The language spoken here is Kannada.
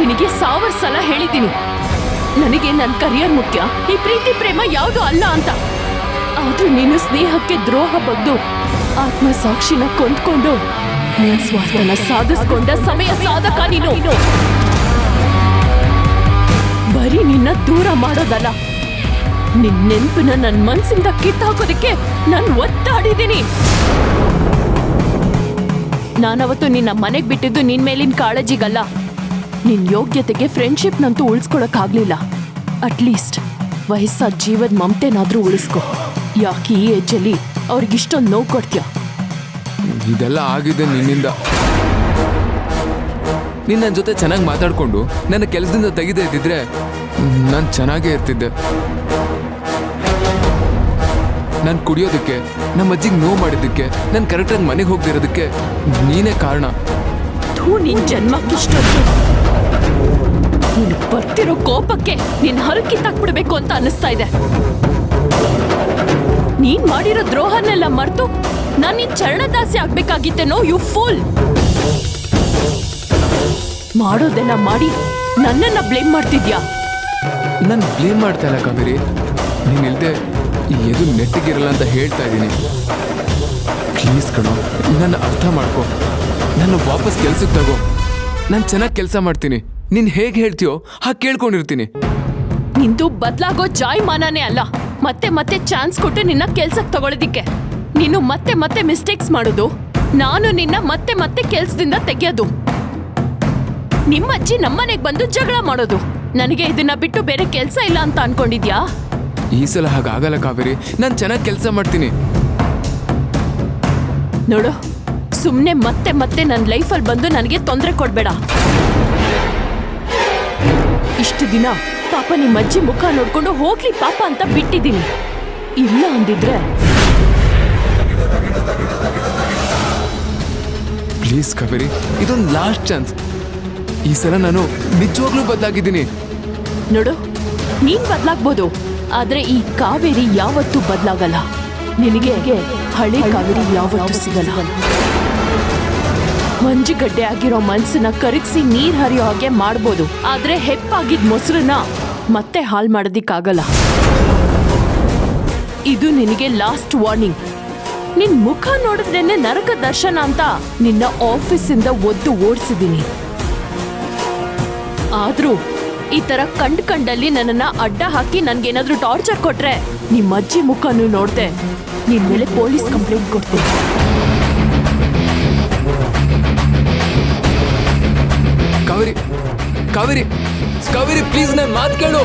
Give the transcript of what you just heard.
ನಿನಗೆ 1000 ಸಲ ಹೇಳಿದ್ದೀನಿ, ನನಗೆ ನನ್ನ ಕರಿಯರ್ ಮುಖ್ಯ, ಈ ಪ್ರೀತಿ ಪ್ರೇಮ ಯಾವುದು ಅಲ್ಲ ಅಂತ. ಆದ್ರೂ ನೀನು ಸ್ನೇಹಕ್ಕೆ ದ್ರೋಹ ಬಗ್ದು ಆತ್ಮ ಸಾಕ್ಷಿನ ಕೊಂದ್ಕೊಂಡು ನಿನ್ ಸ್ವಾರ್ಥನ ಸಾಧಿಸ್ಕೊಂಡ ಸಮಯ ಸಾಧಕ ನೀನು. ಬರೀ ನಿನ್ನ ದೂರ ಮಾಡೋದಲ್ಲ, ನಿನ್ ನೆನ್ಪನ್ನ ನನ್ನ ಮನ್ಸಿಂದ ಕಿತ್ತಾಕೋದಕ್ಕೆ ನಾನು ಒತ್ತಾಡಿದ್ದೀನಿ. ನಾನವತ್ತು ನಿನ್ನ ಮನೆಗ್ ಬಿಟ್ಟಿದ್ದು ನಿನ್ ಮೇಲಿನ ಕಾಳಜಿಗಲ್ಲ, ನಿನ್ ಯೋಗ್ಯತೆಗೆ ಫ್ರೆಂಡ್ಶಿಪ್ನಂತೂ ಉಳಿಸ್ಕೊಳಕ್ಕಾಗ್ಲಿಲ್ಲ. ಅಟ್ಲೀಸ್ಟ್ ವಯಸ್ಸಾದ ಜೀವದ ಮಮತೆನಾದ್ರೂ ಉಳಿಸ್ಕೊ. ಯಾಕೆ ಈ ಏಜಲ್ಲಿ ಅವ್ರಿಗಿಷ್ಟೊಂದು ನೋವು ಕೊಡ್ತೀಯ? ಇದೆಲ್ಲ ಆಗಿದೆ ನಿನ್ನಿಂದ. ನಿನ್ನ ಜೊತೆ ಚೆನ್ನಾಗಿ ಮಾತಾಡ್ಕೊಂಡು ನನ್ನ ಕೆಲಸದಿಂದ ತೆಗೆದೇ ಇದ್ದಿದ್ರೆ ನಾನು ಚೆನ್ನಾಗೇ ಇರ್ತಿದ್ದೆ. ನಾನು ಕುಡಿಯೋದಕ್ಕೆ, ನಮ್ಮ ಅಜ್ಜಿಗೆ ನೋವು ಮಾಡಿದ್ದಕ್ಕೆ, ನಾನು ಕರೆಕ್ಟಾಗಿ ಮನೆಗೆ ಹೋಗ್ದಿರೋದಕ್ಕೆ ನೀನೇ ಕಾರಣ. ನಿನ್ ಜನ್ಮಕ್ಕಿಷ್ಟೊಂದು ನೀನು ಬರ್ತಿರೋ ಕೋಪಕ್ಕೆ ನಿನ್ ಹಲ್ ಕಿತ್ತಾಕ್ಬಿಡ್ಬೇಕು ಅಂತ ಅನಿಸ್ತಾ ಇದೆ. ನೀನ್ ಮಾಡಿರೋ ದ್ರೋಹನೆಲ್ಲ ಮರ್ತು ನಾನ್ ನಿನ್ ಚರಣದಾಸಿ ಆಗ್ಬೇಕಾಗಿತ್ತೇನೋ. You pool. ಮಾಡೋದೆಲ್ಲ ಮಾಡಿ ನನ್ನನ್ನ ಬ್ಲೇಮ್ ಮಾಡ್ತಿದ್ಯಾ? ನಾನು ಬ್ಲೇಮ್ ಮಾಡ್ತಾ ಇಲ್ಲ ಕಾವೇರಿ, ನೀನಿಲ್ದೆ ಎದು ನೆಟ್ಟಿಗಿರಲ್ಲ ಅಂತ ಹೇಳ್ತಾ ಇದ್ದೀನಿ. ಪ್ಲೀಸ್ ಕಣೋ, ನನ್ನ ಅರ್ಥ ಮಾಡ್ಕೊ, ನನ್ನ ವಾಪಸ್ ಕೆಲ್ಸಕ್ಕೆ ತಗೋ. ನಾನು ಚೆನ್ನಾಗಿ ಕೆಲಸ ಮಾಡ್ತೀನಿ, ನೀನು ಹೇಗೆ ಹೇಳ್ತೀಯೋ ಹಾಗೆ ಕೇಳ್ಕೊಂಡಿರ್ತೀನಿ. ನಿಂದು ಬದಲಾಗೋ ಜಾಯಮಾನನೇ ಅಲ್ಲ, ಮತ್ತೆ ಮತ್ತೆ ಚಾನ್ಸ್ ಕೊಟ್ಟು ನಿನ್ನ ಕೆಲ್ಸಕ್ಕೆ ತಗೊಳ್ಳೋದಿಕ್ಕೆ. ನೀನು ಮತ್ತೆ ಮತ್ತೆ ಮಿಸ್ಟೇಕ್ಸ್ ಮಾಡೋದು, ನಾನು ನಿನ್ನ ಮತ್ತೆ ಮತ್ತೆ ಕೆಲ್ಸದಿಂದ ತೆಗೆಯೋದು. ನಿಮ್ಮಜ್ಜಿ ನಮ್ಮನೆಗೆ ಬಂದು ಜಗಳ ಮಾಡೋದು. ನನಗೆ ಇದನ್ನ ಬಿಟ್ಟು ಬೇರೆ ಕೆಲ್ಸ ಇಲ್ಲ ಅಂತ ಅನ್ಕೊಂಡಿದ್ಯಾ? ಈ ಸಲ ಹಾಗಾಗಲ್ಲ ಕಾವೇರಿ, ನಾನು ಚೆನ್ನಾಗಿ ಕೆಲಸ ಮಾಡ್ತೀನಿ. ನೋಡು, ಸುಮ್ನೆ ಮತ್ತೆ ಮತ್ತೆ ನನ್ನ ಲೈಫಲ್ಲಿ ಬಂದು ನನಗೆ ತೊಂದರೆ ಕೊಡ್ಬೇಡ. ಇಷ್ಟು ದಿನ ಪಾಪ ನಿಮ್ಮ ಅಜ್ಜಿ ಮುಖ ನೋಡ್ಕೊಂಡು ಹೋಗ್ಲಿ ಪಾಪ ಅಂತ ಬಿಟ್ಟಿದ್ದೀನಿ. ಇಲ್ಲ ಅಂದಿದ್ರೆ ಪ್ಲೀಸ್ ಕಾವೇರಿ, ಇದೊಂದು ಲಾಸ್ಟ್ ಚಾನ್ಸ್. ಈ ಸಲ ನಾನು ನಿಜವಾಗ್ಲೂ ಬದಲಾಗಿದ್ದೀನಿ. ನೋಡು, ನೀನ್ ಬದಲಾಗ್ಬೋದು, ಆದ್ರೆ ಈ ಕಾವೇರಿ ಯಾವತ್ತೂ ಬದಲಾಗಲ್ಲ. ನಿನಗೆ ಹಳೆ ಕಾವೇರಿ ಯಾವತ್ತೂ ಸಿಗಲ್ಲ. ಮಂಜುಗಡ್ಡೆ ಆಗಿರೋ ಮನ್ಸನ್ನ ಕರಗಿಸಿ ನೀರ್ ಹರಿಯೋ ಹಾಗೆ ಮಾಡ್ಬೋದು, ಆದ್ರೆ ಹೆಪ್ಪಾಗಿದ್ ಮೊಸರನ್ನ ಮತ್ತೆ ಹಾಳು ಮಾಡೋದಿಕ್ಕಾಗಲ್ಲ. ಇದು ನಿನಗೆ ಲಾಸ್ಟ್ ವಾರ್ನಿಂಗ್. ನಿನ್ ಮುಖ ನೋಡಿದ್ರೇನೆ ನರಕ ದರ್ಶನ ಅಂತ ನಿನ್ನ ಆಫೀಸಿಂದ ಒದ್ದು ಓಡಿಸಿದೀನಿ. ಆದ್ರೂ ಈ ತರ ಕಂಡಲ್ಲಿ ನನ್ನನ್ನ ಅಡ್ಡ ಹಾಕಿ ನನ್ಗೇನಾದ್ರೂ ಟಾರ್ಚರ್ ಕೊಟ್ರೆ ನಿಮ್ಮ ಅಜ್ಜಿ ಮುಖನೂ ನೋಡ್ದೆ ನಿನ್ ಮೇಲೆ ಪೊಲೀಸ್ ಕಂಪ್ಲೇಂಟ್ ಕೊಡ್ತೀನಿ. ಕಾವೇರಿ ಕಾವೇರಿ ಕಾವೇರಿ, ಪ್ಲೀಸ್ ನನ್ನ ಮಾತು ಕೇಳು.